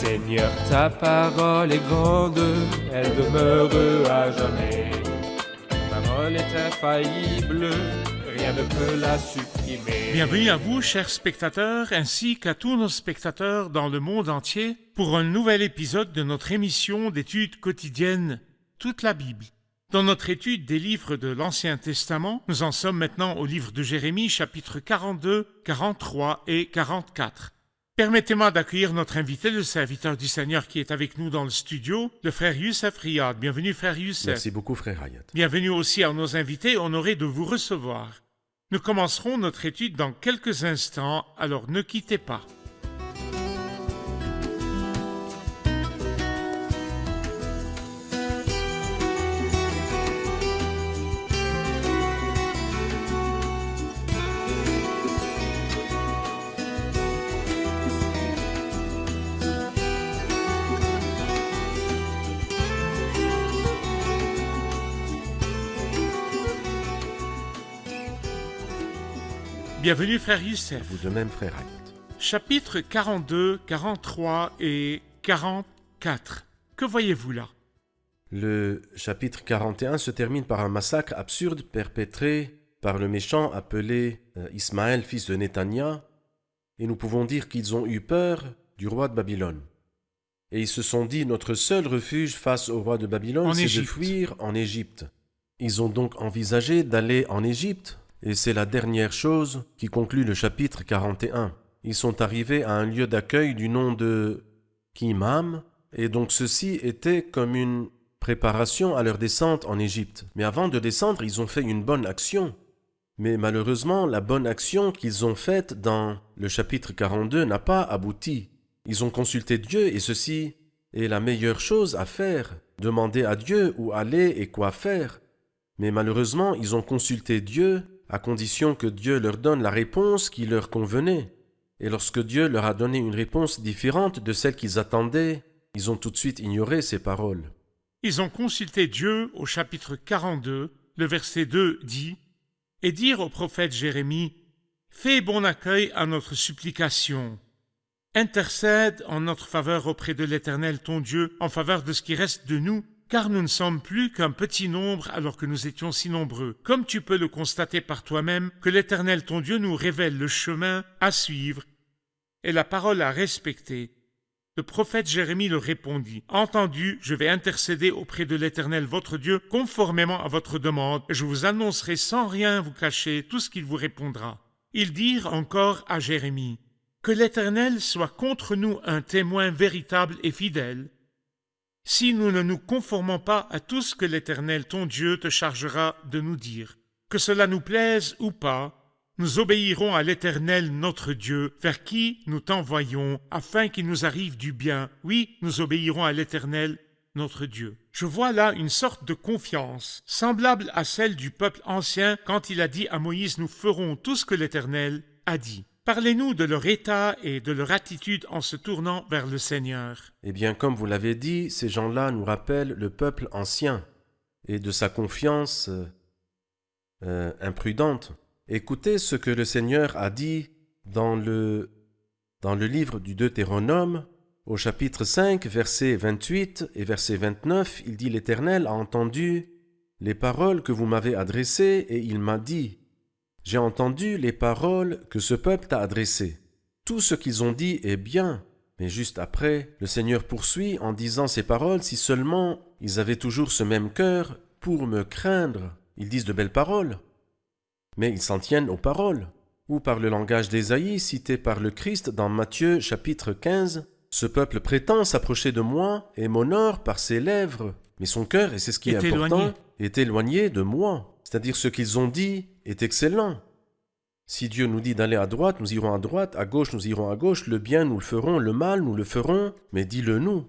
Seigneur, ta parole est grande, elle demeure à jamais. Ta parole est infaillible, rien ne peut la supprimer. Bienvenue à vous, chers spectateurs, ainsi qu'à tous nos spectateurs dans le monde entier, pour un nouvel épisode de notre émission d'études quotidiennes Toute la Bible. Dans notre étude des livres de l'Ancien Testament, nous en sommes maintenant au livre de Jérémie, chapitres 42, 43 et 44. Permettez-moi d'accueillir notre invité, le serviteur du Seigneur qui est avec nous dans le studio, le frère Youssef Riyad. Bienvenue, frère Youssef. Merci beaucoup, frère Hayat. Bienvenue aussi à nos invités, honorés de vous recevoir. Nous commencerons notre étude dans quelques instants, alors ne quittez pas. Bienvenue, frère Youssef. Vous de même, frère Hayat. Chapitres 42, 43 et 44. Que voyez-vous là? Le chapitre 41 se termine par un massacre absurde perpétré par le méchant appelé Ismaël, fils de Néthania, et nous pouvons dire qu'ils ont eu peur du roi de Babylone. Et ils se sont dit, notre seul refuge face au roi de Babylone, c'est de fuir en Égypte. Ils ont donc envisagé d'aller en Égypte, et c'est la dernière chose qui conclut le chapitre 41. Ils sont arrivés à un lieu d'accueil du nom de Kimham, et donc ceci était comme une préparation à leur descente en Égypte. Mais avant de descendre, ils ont fait une bonne action. Mais malheureusement, la bonne action qu'ils ont faite dans le chapitre 42 n'a pas abouti. Ils ont consulté Dieu et ceci est la meilleure chose à faire. Demander à Dieu où aller et quoi faire. Mais malheureusement, ils ont consulté Dieu à condition que Dieu leur donne la réponse qui leur convenait. Et lorsque Dieu leur a donné une réponse différente de celle qu'ils attendaient, ils ont tout de suite ignoré ces paroles. Ils ont consulté Dieu au chapitre 42, le verset 2 dit « Et dire au prophète Jérémie, « Fais bon accueil à notre supplication. Intercède en notre faveur auprès de l'Éternel ton Dieu, en faveur de ce qui reste de nous, car nous ne sommes plus qu'un petit nombre alors que nous étions si nombreux. Comme tu peux le constater par toi-même, que l'Éternel ton Dieu nous révèle le chemin à suivre et la parole à respecter. » Le prophète Jérémie leur répondit, « Entendu, je vais intercéder auprès de l'Éternel votre Dieu, conformément à votre demande, et je vous annoncerai sans rien vous cacher tout ce qu'il vous répondra. » Ils dirent encore à Jérémie, « Que l'Éternel soit contre nous un témoin véritable et fidèle, si nous ne nous conformons pas à tout ce que l'Éternel ton Dieu te chargera de nous dire. Que cela nous plaise ou pas, nous obéirons à l'Éternel notre Dieu, vers qui nous t'envoyons, afin qu'il nous arrive du bien. Oui, nous obéirons à l'Éternel notre Dieu. » Je vois là une sorte de confiance, semblable à celle du peuple ancien quand il a dit à Moïse « Nous ferons tout ce que l'Éternel a dit. » Parlez-nous de leur état et de leur attitude en se tournant vers le Seigneur. Eh bien, comme vous l'avez dit, ces gens-là nous rappellent le peuple ancien et de sa confiance imprudente. Écoutez ce que le Seigneur a dit dans le livre du Deutéronome, au chapitre 5, versets 28 et verset 29, il dit « L'Éternel a entendu les paroles que vous m'avez adressées et il m'a dit « J'ai entendu les paroles que ce peuple t'a adressées. Tout ce qu'ils ont dit est bien. » Mais juste après, le Seigneur poursuit en disant ces paroles, « Si seulement ils avaient toujours ce même cœur pour me craindre. » Ils disent de belles paroles, mais ils s'en tiennent aux paroles. Ou par le langage d'Ésaïe, cité par le Christ dans Matthieu chapitre 15, « Ce peuple prétend s'approcher de moi et m'honore par ses lèvres. Mais son cœur, et c'est ce qui est important, est éloigné de moi. » C'est-à-dire ce qu'ils ont dit est excellent. Si Dieu nous dit d'aller à droite, nous irons à droite, à gauche, nous irons à gauche, le bien, nous le ferons, le mal, nous le ferons, mais dis-le nous.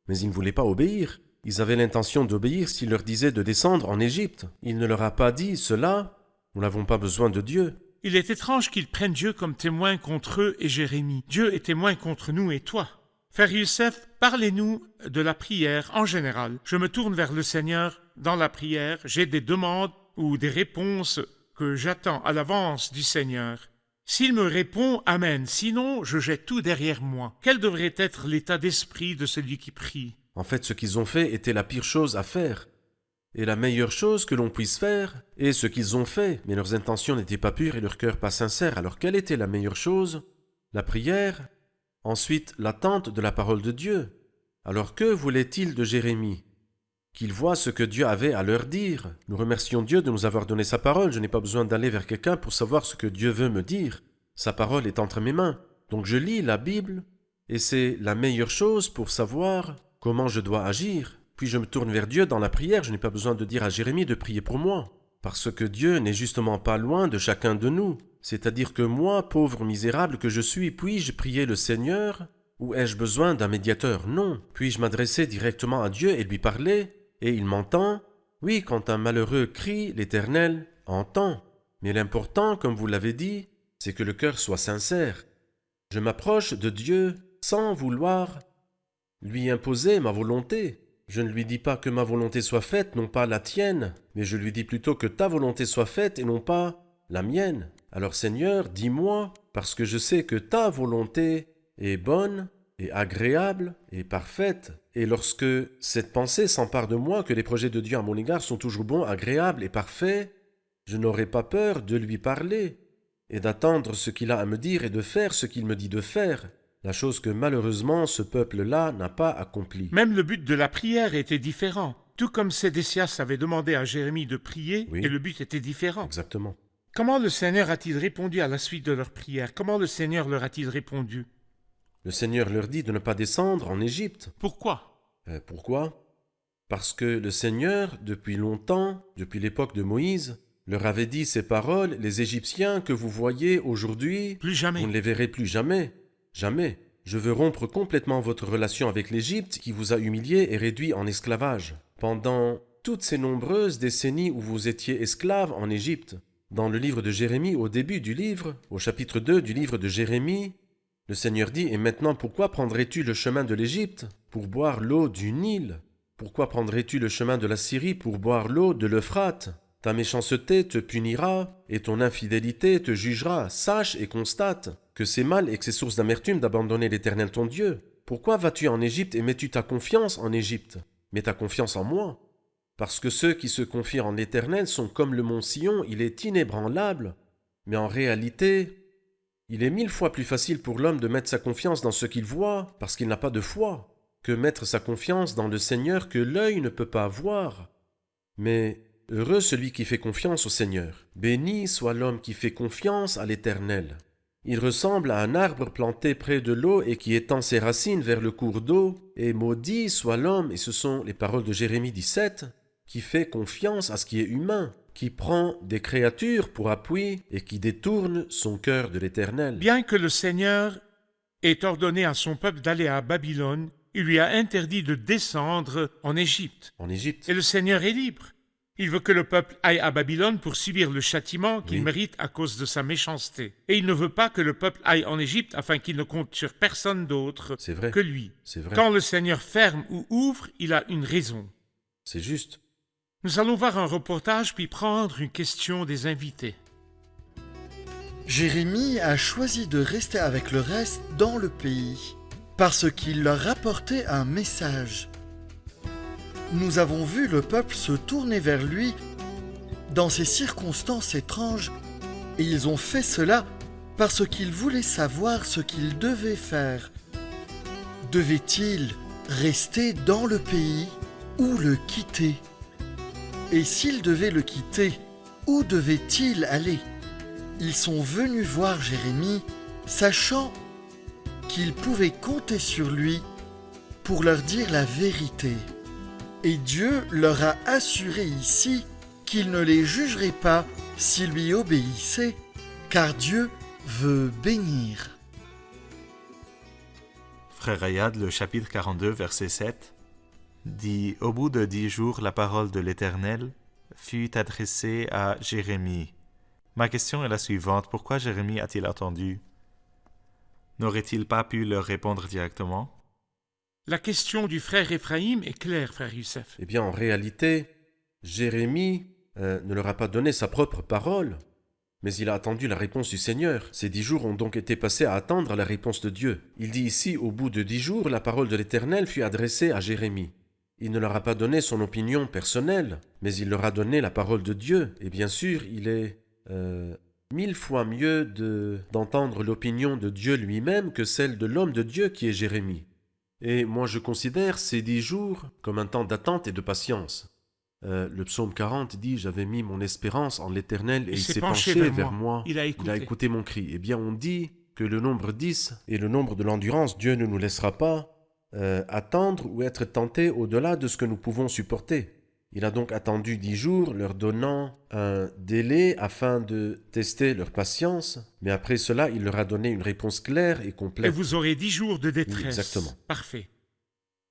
Mais ils ne voulaient pas obéir. Ils avaient l'intention d'obéir s'il leur disait de descendre en Égypte. Il ne leur a pas dit cela, nous n'avons pas besoin de Dieu. Il est étrange qu'ils prennent Dieu comme témoin contre eux et Jérémie. Dieu est témoin contre nous et toi. Frère Youssef, parlez-nous de la prière en général. Je me tourne vers le Seigneur dans la prière, j'ai des demandes ou des réponses que j'attends à l'avance du Seigneur. S'il me répond « Amen », sinon je jette tout derrière moi. Quel devrait être l'état d'esprit de celui qui prie? En fait, ce qu'ils ont fait était la pire chose à faire. Et la meilleure chose que l'on puisse faire est ce qu'ils ont fait, mais leurs intentions n'étaient pas pures et leur cœur pas sincère. Alors quelle était la meilleure chose? La prière, ensuite l'attente de la parole de Dieu. Alors que voulait-il de Jérémie? Qu'il voit ce que Dieu avait à leur dire. Nous remercions Dieu de nous avoir donné sa parole. Je n'ai pas besoin d'aller vers quelqu'un pour savoir ce que Dieu veut me dire. Sa parole est entre mes mains. Donc je lis la Bible et c'est la meilleure chose pour savoir comment je dois agir. Puis je me tourne vers Dieu dans la prière. Je n'ai pas besoin de dire à Jérémie de prier pour moi. Parce que Dieu n'est justement pas loin de chacun de nous. C'est-à-dire que moi, pauvre misérable que je suis, puis-je prier le Seigneur? Ou ai-je besoin d'un médiateur? Non. Puis-je m'adresser directement à Dieu et lui parler? Et il m'entend? Oui, quand un malheureux crie, l'Éternel entend. Mais l'important, comme vous l'avez dit, c'est que le cœur soit sincère. Je m'approche de Dieu sans vouloir lui imposer ma volonté. Je ne lui dis pas que ma volonté soit faite, non pas la tienne, mais je lui dis plutôt que ta volonté soit faite et non pas la mienne. Alors Seigneur, dis-moi, parce que je sais que ta volonté est bonne et agréable et parfaite. Et lorsque cette pensée s'empare de moi, que les projets de Dieu à mon égard sont toujours bons, agréables et parfaits, je n'aurai pas peur de lui parler et d'attendre ce qu'il a à me dire et de faire ce qu'il me dit de faire. La chose que malheureusement ce peuple-là n'a pas accomplie. Même le but de la prière était différent. Tout comme Sédécias avait demandé à Jérémie de prier, Oui. et le but était différent. Exactement. Comment le Seigneur a-t-il répondu à la suite de leur prière? Comment le Seigneur leur a-t-il répondu? Le Seigneur leur dit de ne pas descendre en Égypte. Pourquoi? Pourquoi? Parce que le Seigneur, depuis longtemps, depuis l'époque de Moïse, leur avait dit ces paroles: les Égyptiens que vous voyez aujourd'hui, Plus jamais. vous ne les verrez plus jamais. Jamais. Je veux rompre complètement votre relation avec l'Égypte qui vous a humilié et réduit en esclavage. Pendant toutes ces nombreuses décennies où vous étiez esclaves en Égypte, dans le livre de Jérémie, au début du livre, au chapitre 2 du livre de Jérémie, le Seigneur dit: et maintenant pourquoi prendrais-tu le chemin de l'Égypte pour boire l'eau du Nil? Pourquoi prendrais-tu le chemin de la Syrie pour boire l'eau de l'Euphrate? Ta méchanceté te punira et ton infidélité te jugera. Sache et constate que c'est mal et que c'est source d'amertume d'abandonner l'Éternel ton Dieu. Pourquoi vas-tu en Égypte et mets-tu ta confiance en Égypte? Mets ta confiance en moi. Parce que ceux qui se confient en l'Éternel sont comme le mont Sion, il est inébranlable. Mais en réalité, il est 1000 fois plus facile pour l'homme de mettre sa confiance dans ce qu'il voit, parce qu'il n'a pas de foi, que mettre sa confiance dans le Seigneur que l'œil ne peut pas voir. Mais heureux celui qui fait confiance au Seigneur. Béni soit l'homme qui fait confiance à l'Éternel. Il ressemble à un arbre planté près de l'eau et qui étend ses racines vers le cours d'eau. Et maudit soit l'homme, et ce sont les paroles de Jérémie 17, qui fait confiance à ce qui est humain, qui prend des créatures pour appui et qui détourne son cœur de l'Éternel. Bien que le Seigneur ait ordonné à son peuple d'aller à Babylone, il lui a interdit de descendre en Égypte. En Égypte. Et le Seigneur est libre. Il veut que le peuple aille à Babylone pour subir le châtiment qu'il Oui. mérite à cause de sa méchanceté. Et il ne veut pas que le peuple aille en Égypte afin qu'il ne compte sur personne d'autre C'est vrai. que lui. C'est vrai. Quand le Seigneur ferme ou ouvre, il a une raison. C'est juste. Nous allons voir un reportage puis prendre une question des invités. Jérémie a choisi de rester avec le reste dans le pays, parce qu'il leur apportait un message. Nous avons vu le peuple se tourner vers lui dans ces circonstances étranges, et ils ont fait cela parce qu'ils voulaient savoir ce qu'ils devaient faire. Devaient-ils rester dans le pays ou le quitter? Et s'ils devaient le quitter, où devaient-ils aller? Ils sont venus voir Jérémie, sachant qu'ils pouvaient compter sur lui pour leur dire la vérité. Et Dieu leur a assuré ici qu'il ne les jugerait pas s'ils lui obéissaient, car Dieu veut bénir. Frère Ayad, le chapitre 42, verset 7, dit « Au bout de 10 jours, la parole de l'Éternel fut adressée à Jérémie. » Ma question est la suivante. Pourquoi Jérémie a-t-il attendu? N'aurait-il pas pu leur répondre directement? La question du frère Éphraïm est claire, frère Youssef. Eh bien, en réalité, Jérémie ne leur a pas donné sa propre parole. Mais il a attendu la réponse du Seigneur. Ces 10 jours ont donc été passés à attendre la réponse de Dieu. Il dit ici, au bout de 10 jours, la parole de l'Éternel fut adressée à Jérémie. Il ne leur a pas donné son opinion personnelle, mais il leur a donné la parole de Dieu. Et bien sûr, il est 1000 fois mieux d'entendre l'opinion de Dieu lui-même que celle de l'homme de Dieu qui est Jérémie. Et moi je considère ces 10 jours comme un temps d'attente et de patience. Le psaume 40 dit « J'avais mis mon espérance en l'Éternel et il s'est penché vers moi. Il a écouté mon cri. » Eh bien on dit que le nombre 10 est le nombre de l'endurance. Dieu ne nous laissera pas attendre ou être tentés au-delà de ce que nous pouvons supporter. Il a donc attendu 10 jours, leur donnant un délai afin de tester leur patience, mais après cela, il leur a donné une réponse claire et complète. Et vous aurez 10 jours de détresse. Oui, exactement. Parfait.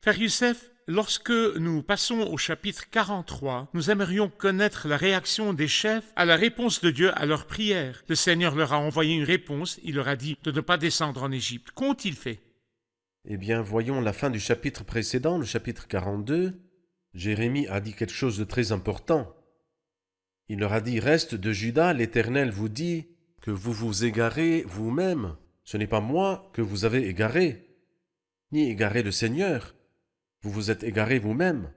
Frère Youssef, lorsque nous passons au chapitre 43, nous aimerions connaître la réaction des chefs à la réponse de Dieu à leur prière. Le Seigneur leur a envoyé une réponse, il leur a dit de ne pas descendre en Égypte. Qu'ont-ils fait? Eh bien, voyons la fin du chapitre précédent, le chapitre 42. Jérémie a dit quelque chose de très important. Il leur a dit « Reste de Juda, l'Éternel vous dit que vous vous égarez vous-même. Ce n'est pas moi que vous avez égaré, ni égaré le Seigneur. Vous vous êtes égarés vous-même.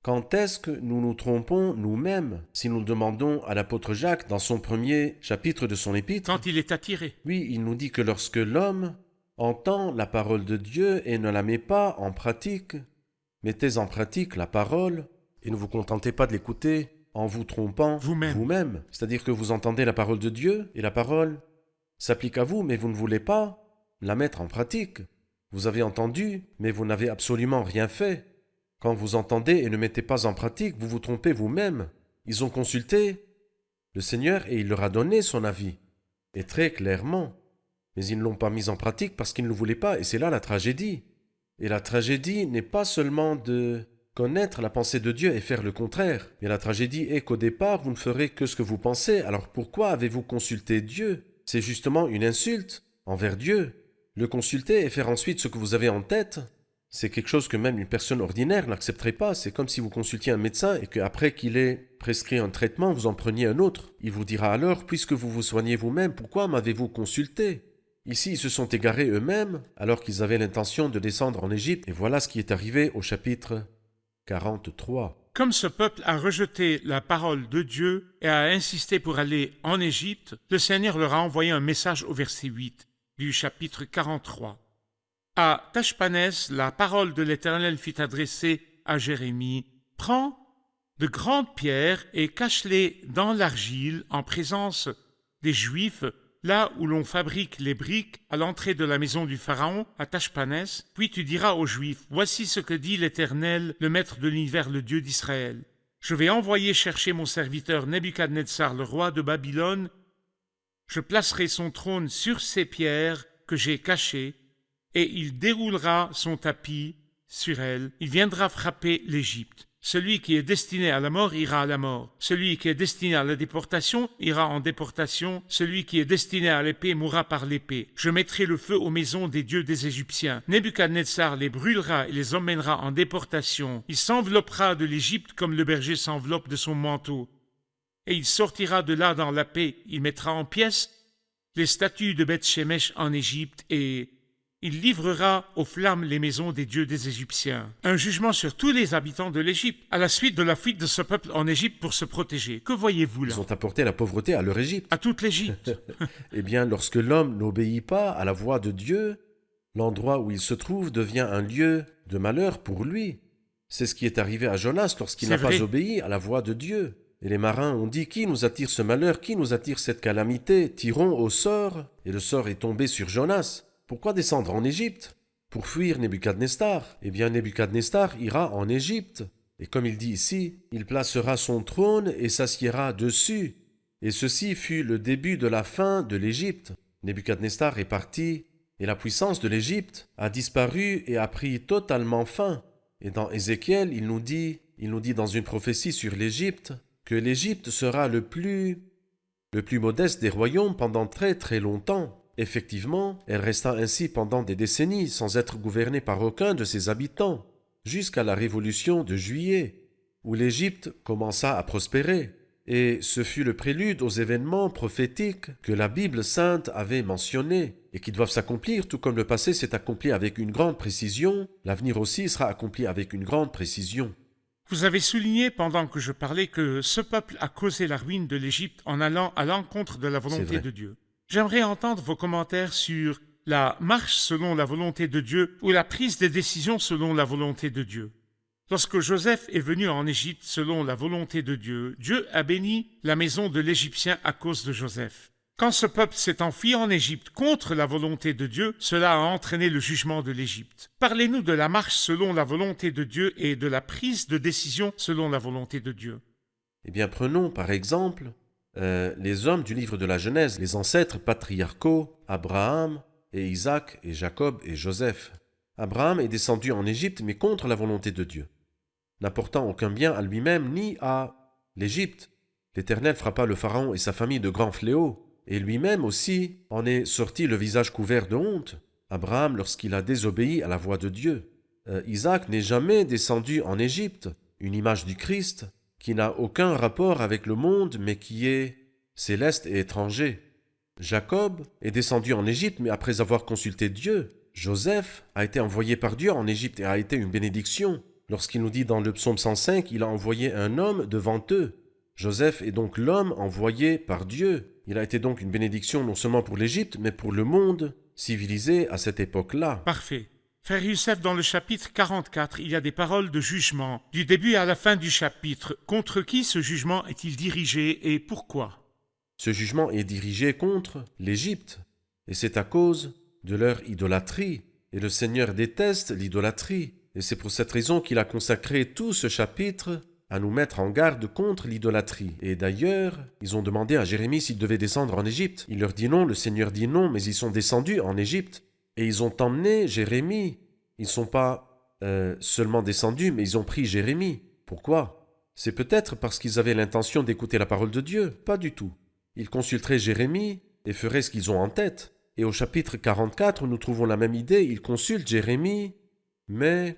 Quand est-ce que nous nous trompons nous-mêmes si nous demandons à l'apôtre Jacques dans son premier chapitre de son épître? Quand il est attiré. Oui, il nous dit que lorsque l'homme entend la parole de Dieu et ne la met pas en pratique, mettez en pratique la parole et ne vous contentez pas de l'écouter en vous trompant vous-même. C'est-à-dire que vous entendez la parole de Dieu et la parole s'applique à vous, mais vous ne voulez pas la mettre en pratique. Vous avez entendu, mais vous n'avez absolument rien fait. Quand vous entendez et ne mettez pas en pratique, vous vous trompez vous-même. Ils ont consulté le Seigneur et il leur a donné son avis, et très clairement. Mais ils ne l'ont pas mis en pratique parce qu'ils ne le voulaient pas, et c'est là la tragédie. Et la tragédie n'est pas seulement de connaître la pensée de Dieu et faire le contraire, mais la tragédie est qu'au départ, vous ne ferez que ce que vous pensez. Alors pourquoi avez-vous consulté Dieu? C'est justement une insulte envers Dieu. Le consulter et faire ensuite ce que vous avez en tête, c'est quelque chose que même une personne ordinaire n'accepterait pas. C'est comme si vous consultiez un médecin et qu'après qu'il ait prescrit un traitement, vous en preniez un autre. Il vous dira alors, puisque vous vous soignez vous-même, pourquoi m'avez-vous consulté? Ici, ils se sont égarés eux-mêmes alors qu'ils avaient l'intention de descendre en Égypte. Et voilà ce qui est arrivé au chapitre 43. Comme ce peuple a rejeté la parole de Dieu et a insisté pour aller en Égypte, le Seigneur leur a envoyé un message au verset 8 du chapitre 43. À Tachpanès, la parole de l'Éternel fut adressée à Jérémie. « Prends de grandes pierres et cache-les dans l'argile en présence des Juifs, là où l'on fabrique les briques à l'entrée de la maison du Pharaon, à Tachpanès. Puis tu diras aux Juifs, « Voici ce que dit l'Éternel, le Maître de l'univers, le Dieu d'Israël. Je vais envoyer chercher mon serviteur Nebuchadnezzar, le roi de Babylone. Je placerai son trône sur ces pierres que j'ai cachées, et il déroulera son tapis sur elles. Il viendra frapper l'Égypte. Celui qui est destiné à la mort ira à la mort. Celui qui est destiné à la déportation ira en déportation. Celui qui est destiné à l'épée mourra par l'épée. Je mettrai le feu aux maisons des dieux des Égyptiens. Nebuchadnezzar les brûlera et les emmènera en déportation. Il s'enveloppera de l'Égypte comme le berger s'enveloppe de son manteau. Et il sortira de là dans la paix. Il mettra en pièces les statues de Beth-Shemesh en Égypte et il livrera aux flammes les maisons des dieux des Égyptiens. Un jugement sur tous les habitants de l'Égypte, à la suite de la fuite de ce peuple en Égypte pour se protéger. Que voyez-vous là? Ils ont apporté la pauvreté à leur Égypte. À toute l'Égypte. Eh bien, lorsque l'homme n'obéit pas à la voix de Dieu, l'endroit où il se trouve devient un lieu de malheur pour lui. C'est ce qui est arrivé à Jonas lorsqu'il n'a pas obéi à la voix de Dieu. Et les marins ont dit, qui nous attire ce malheur? Qui nous attire cette calamité? Tirons au sort. Et le sort est tombé sur Jonas. Pourquoi descendre en Égypte? Pour fuir Nebuchadnezzar. Eh bien, Nebuchadnezzar ira en Égypte. Et comme il dit ici, il placera son trône et s'assiera dessus. Et ceci fut le début de la fin de l'Égypte. Nebuchadnezzar est parti, et la puissance de l'Égypte a disparu et a pris totalement fin. Et dans Ézéchiel, il nous dit dans une prophétie sur l'Égypte, que l'Égypte sera le plus modeste des royaumes pendant très très longtemps. Effectivement, elle resta ainsi pendant des décennies sans être gouvernée par aucun de ses habitants, jusqu'à la révolution de Juillet, où l'Égypte commença à prospérer. et ce fut le prélude aux événements prophétiques que la Bible sainte avait mentionnés et qui doivent s'accomplir, tout comme le passé s'est accompli avec une grande précision, l'avenir aussi sera accompli avec une grande précision. Vous avez souligné pendant que je parlais que ce peuple a causé la ruine de l'Égypte en allant à l'encontre de la C'est volonté vrai. de Dieu. J'aimerais entendre vos commentaires sur la marche selon la volonté de Dieu ou la prise des décisions selon la volonté de Dieu. Lorsque Joseph est venu en Égypte selon la volonté de Dieu, Dieu a béni la maison de l'Égyptien à cause de Joseph. Quand ce peuple s'est enfui en Égypte contre la volonté de Dieu, cela a entraîné le jugement de l'Égypte. Parlez-nous de la marche selon la volonté de Dieu et de la prise de décision selon la volonté de Dieu. Eh bien, prenons par exemple les hommes du livre de la Genèse, les ancêtres patriarcaux, Abraham et Isaac et Jacob et Joseph. Abraham est descendu en Égypte, mais contre la volonté de Dieu, n'apportant aucun bien à lui-même ni à l'Égypte. L'Éternel frappa le Pharaon et sa famille de grands fléaux, et lui-même aussi en est sorti le visage couvert de honte. Abraham, lorsqu'il a désobéi à la voix de Dieu. Isaac n'est jamais descendu en Égypte, une image du Christ, qui n'a aucun rapport avec le monde, mais qui est céleste et étranger. Jacob est descendu en Égypte, mais après avoir consulté Dieu. Joseph a été envoyé par Dieu en Égypte et a été une bénédiction. Lorsqu'il nous dit dans le psaume 105, il a envoyé un homme devant eux. Joseph est donc l'homme envoyé par Dieu. Il a été donc une bénédiction non seulement pour l'Égypte, mais pour le monde civilisé à cette époque-là. Parfait. Frère Youssef, dans le chapitre 44, il y a des paroles de jugement. Du début à la fin du chapitre, contre qui ce jugement est-il dirigé et pourquoi? Ce jugement est dirigé contre l'Égypte, et c'est à cause de leur idolâtrie. Et le Seigneur déteste l'idolâtrie, et c'est pour cette raison qu'il a consacré tout ce chapitre à nous mettre en garde contre l'idolâtrie. Et d'ailleurs, ils ont demandé à Jérémie s'il devait descendre en Égypte. Il leur dit non, le Seigneur dit non, mais ils sont descendus en Égypte. Et ils ont emmené Jérémie. Ils ne sont pas seulement descendus, mais ils ont pris Jérémie. Pourquoi? C'est peut-être parce qu'ils avaient l'intention d'écouter la parole de Dieu. Pas du tout. Ils consulteraient Jérémie et feraient ce qu'ils ont en tête. Et au chapitre 44, nous trouvons la même idée. Ils consultent Jérémie, mais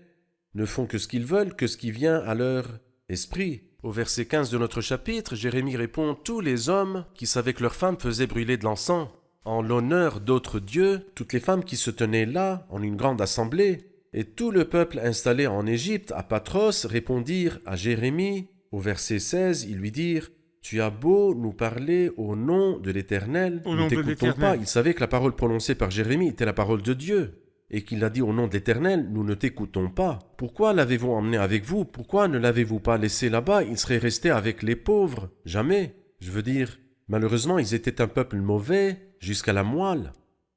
ne font que ce qu'ils veulent, que ce qui vient à leur esprit. Au verset 15 de notre chapitre, Jérémie répond « Tous les hommes qui savaient que leurs femmes faisaient brûler de l'encens en l'honneur d'autres dieux, toutes les femmes qui se tenaient là en une grande assemblée, et tout le peuple installé en Égypte à Patros répondirent à Jérémie. Au verset 16, ils lui dirent « Tu as beau nous parler au nom de l'Éternel, Au nous nom de t'écoutons l'Éternel. pas. » Ils savaient que la parole prononcée par Jérémie était la parole de Dieu. Et qu'il a dit au nom de l'Éternel, nous ne t'écoutons pas. Pourquoi l'avez-vous emmené avec vous? Pourquoi ne l'avez-vous pas laissé là-bas? Il serait resté avec les pauvres. Jamais. Je veux dire, malheureusement, ils étaient un peuple mauvais jusqu'à la moelle.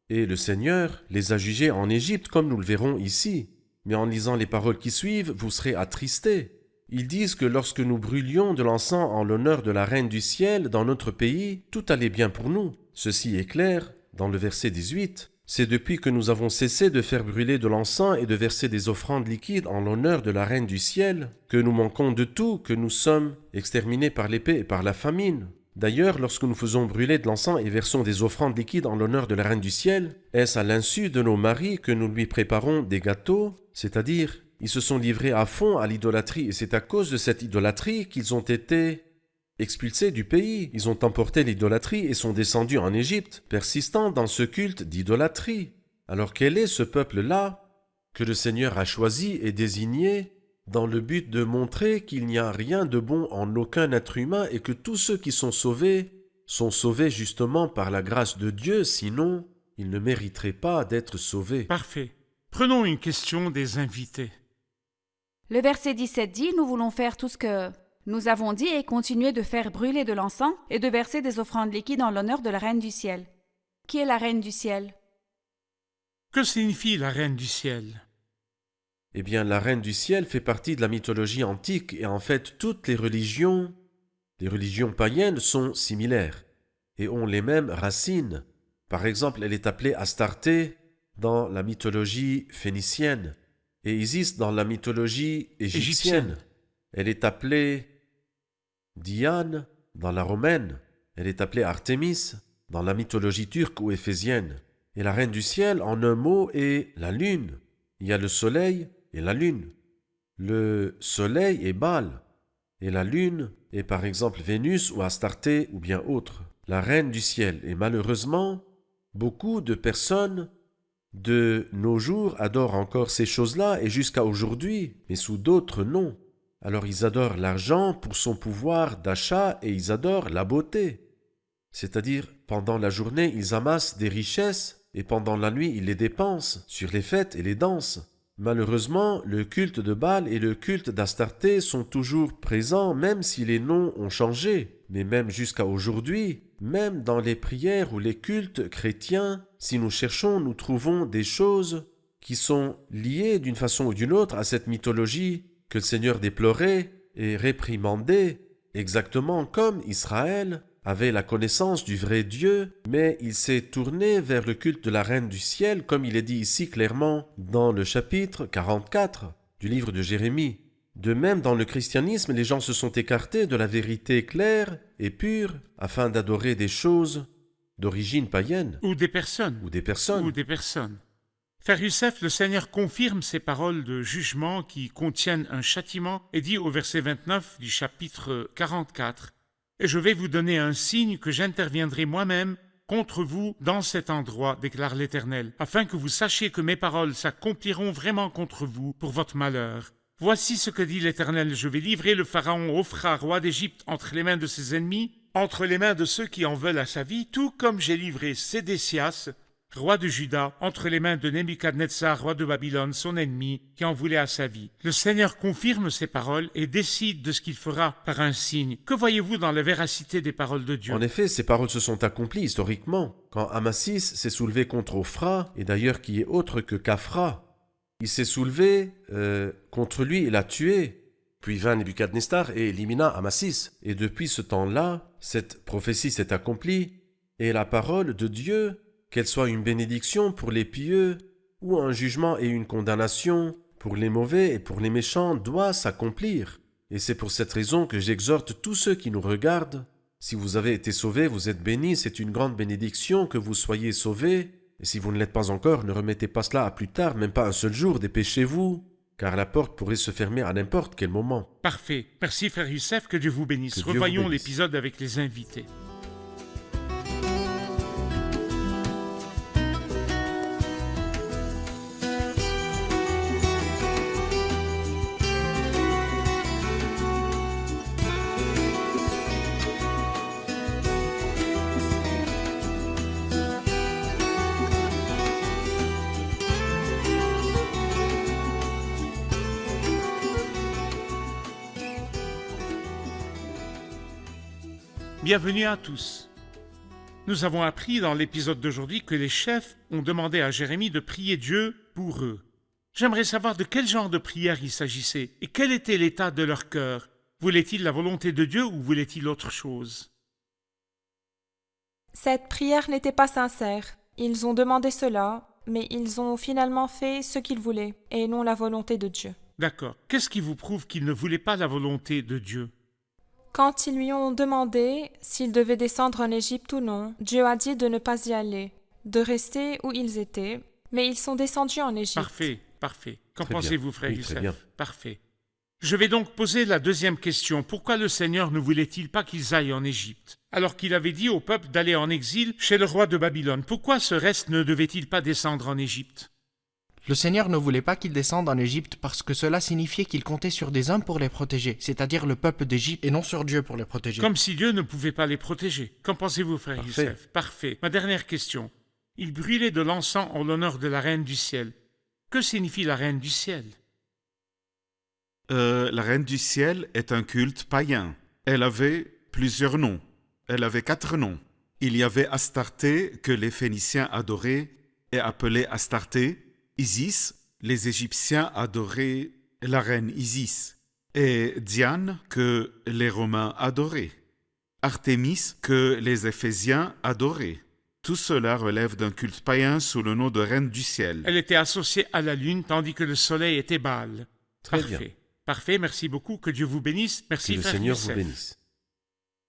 Et le Seigneur les a jugés en Égypte, comme nous le verrons ici. Mais en lisant les paroles qui suivent, vous serez attristés. Ils disent que lorsque nous brûlions de l'encens en l'honneur de la Reine du Ciel dans notre pays, tout allait bien pour nous. Ceci est clair dans le verset 18. C'est depuis que nous avons cessé de faire brûler de l'encens et de verser des offrandes liquides en l'honneur de la Reine du Ciel, que nous manquons de tout, que nous sommes exterminés par l'épée et par la famine. D'ailleurs, lorsque nous faisons brûler de l'encens et versons des offrandes liquides en l'honneur de la Reine du Ciel, est-ce à l'insu de nos maris que nous lui préparons des gâteaux? C'est-à-dire, ils se sont livrés à fond à l'idolâtrie, et c'est à cause de cette idolâtrie qu'ils ont été expulsés du pays. Ils ont emporté l'idolâtrie et sont descendus en Égypte, persistant dans ce culte d'idolâtrie. Alors quel est ce peuple-là que le Seigneur a choisi et désigné dans le but de montrer qu'il n'y a rien de bon en aucun être humain et que tous ceux qui sont sauvés justement par la grâce de Dieu, sinon ils ne mériteraient pas d'être sauvés. Parfait. Prenons une question des invités. Le verset 17 dit, nous voulons faire tout ce que nous avons dit et continuer de faire brûler de l'encens et de verser des offrandes liquides en l'honneur de la Reine du Ciel. Qui est la Reine du Ciel? Que signifie la Reine du Ciel? Eh bien, la Reine du Ciel fait partie de la mythologie antique et en fait, toutes les religions païennes sont similaires et ont les mêmes racines. Par exemple, elle est appelée Astarté dans la mythologie phénicienne et Isis dans la mythologie égyptienne. Elle est appelée Diane dans la romaine. Elle est appelée Artémis dans la mythologie turque ou éphésienne. Et la Reine du Ciel, en un mot, est la lune. Il y a le soleil et la lune. Le soleil est Baal Et la lune est par exemple Vénus ou Astarté ou bien autre, la reine du ciel. Et malheureusement, beaucoup de personnes de nos jours adorent encore ces choses-là et jusqu'à aujourd'hui, mais sous d'autres noms. Alors ils adorent l'argent pour son pouvoir d'achat et ils adorent la beauté. C'est-à-dire, pendant la journée, ils amassent des richesses et pendant la nuit, ils les dépensent sur les fêtes et les danses. Malheureusement, le culte de Baal et le culte d'Astarté sont toujours présents même si les noms ont changé. Mais même jusqu'à aujourd'hui, même dans les prières ou les cultes chrétiens, si nous cherchons, nous trouvons des choses qui sont liées d'une façon ou d'une autre à cette mythologie que le Seigneur déplorait et réprimandait, exactement comme Israël avait la connaissance du vrai Dieu, mais il s'est tourné vers le culte de la Reine du Ciel, comme il est dit ici clairement dans le chapitre 44 du livre de Jérémie. De même, dans le christianisme, les gens se sont écartés de la vérité claire et pure afin d'adorer des choses d'origine païenne Ou des personnes. ou des personnes. Ou des personnes. Frère Youssef, le Seigneur confirme ces paroles de jugement qui contiennent un châtiment et dit au verset 29 du chapitre 44 « Et je vais vous donner un signe que j'interviendrai moi-même contre vous dans cet endroit, déclare l'Éternel, afin que vous sachiez que mes paroles s'accompliront vraiment contre vous pour votre malheur. Voici ce que dit l'Éternel, je vais livrer le Pharaon Ophra, roi d'Égypte, entre les mains de ses ennemis, entre les mains de ceux qui en veulent à sa vie, tout comme j'ai livré Sédécias, roi de Juda, entre les mains de Nebuchadnezzar, roi de Babylone, son ennemi, qui en voulait à sa vie. Le Seigneur confirme ces paroles et décide de ce qu'il fera par un signe. Que voyez-vous dans la véracité des paroles de Dieu? En effet, ces paroles se sont accomplies historiquement, quand Amasis s'est soulevé contre Ophra, et d'ailleurs qui est autre que Caphra. Il s'est soulevé contre lui et l'a tué. Puis vint Nebuchadnezzar et élimina Amasis. Et depuis ce temps-là, cette prophétie s'est accomplie, et la parole de Dieu, qu'elle soit une bénédiction pour les pieux ou un jugement et une condamnation pour les mauvais et pour les méchants, doit s'accomplir. Et c'est pour cette raison que j'exhorte tous ceux qui nous regardent. Si vous avez été sauvés, vous êtes bénis, c'est une grande bénédiction que vous soyez sauvés. Et si vous ne l'êtes pas encore, ne remettez pas cela à plus tard, même pas un seul jour, dépêchez-vous, car la porte pourrait se fermer à n'importe quel moment. Parfait. Merci Frère Youssef, que Dieu vous bénisse. Que Dieu vous Revoyons bénisse. l'épisode avec les invités. Bienvenue à tous. Nous avons appris dans l'épisode d'aujourd'hui que les chefs ont demandé à Jérémie de prier Dieu pour eux. J'aimerais savoir de quel genre de prière il s'agissait et quel était l'état de leur cœur. Voulait-il la volonté de Dieu ou voulait-il autre chose? Cette prière n'était pas sincère. Ils ont demandé cela, mais ils ont finalement fait ce qu'ils voulaient, et non la volonté de Dieu. D'accord. Qu'est-ce qui vous prouve qu'ils ne voulaient pas la volonté de Dieu? Quand ils lui ont demandé s'ils devaient descendre en Égypte ou non, Dieu a dit de ne pas y aller, de rester où ils étaient, mais ils sont descendus en Égypte. Parfait, parfait. Qu'en Très bien. pensez-vous, Frère Oui, très Youssef? bien. Parfait. Je vais donc poser la deuxième question. Pourquoi le Seigneur ne voulait-il pas qu'ils aillent en Égypte, alors qu'il avait dit au peuple d'aller en exil chez le roi de Babylone? Pourquoi ce reste ne devait-il pas descendre en Égypte? Le Seigneur ne voulait pas qu'ils descendent en Égypte parce que cela signifiait qu'il comptait sur des hommes pour les protéger, c'est-à-dire le peuple d'Égypte et non sur Dieu pour les protéger. Comme si Dieu ne pouvait pas les protéger. Qu'en pensez-vous, Frère Parfait. Youssef? Parfait. Ma dernière question. Il brûlait de l'encens en l'honneur de la Reine du Ciel. Que signifie la Reine du Ciel? La Reine du Ciel est un culte païen. Elle avait plusieurs noms. Elle avait 4 noms. Il y avait Astarté, que les Phéniciens adoraient et appelaient Astarté. Isis, les Égyptiens adoraient la reine Isis. Et Diane, que les Romains adoraient. Artémis, que les Éphésiens adoraient. Tout cela relève d'un culte païen sous le nom de Reine du Ciel. Elle était associée à la lune, tandis que le soleil était Baal. Très Parfait. bien. Parfait, merci beaucoup. Que Dieu vous bénisse. Merci, Que le Frère Seigneur vous Youssef. bénisse.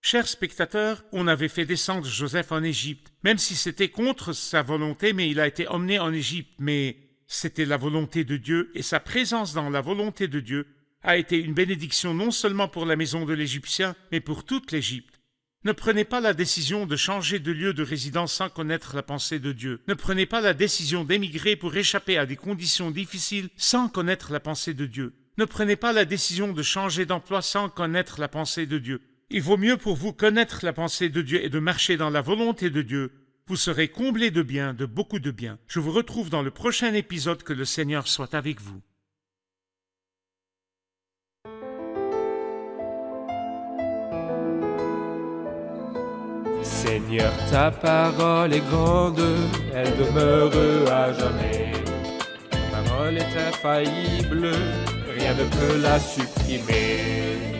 Chers spectateurs, on avait fait descendre Joseph en Égypte, même si c'était contre sa volonté, mais il a été emmené en Égypte. Mais c'était la volonté de Dieu, et sa présence dans la volonté de Dieu a été une bénédiction non seulement pour la maison de l'Égyptien, mais pour toute l'Égypte. Ne prenez pas la décision de changer de lieu de résidence sans connaître la pensée de Dieu. Ne prenez pas la décision d'émigrer pour échapper à des conditions difficiles sans connaître la pensée de Dieu. Ne prenez pas la décision de changer d'emploi sans connaître la pensée de Dieu. Il vaut mieux pour vous connaître la pensée de Dieu et de marcher dans la volonté de Dieu. Vous serez comblés de bien, de beaucoup de bien. Je vous retrouve dans le prochain épisode. Que le Seigneur soit avec vous. Seigneur, ta parole est grande, elle demeure à jamais. Ta parole est infaillible, rien ne peut la supprimer.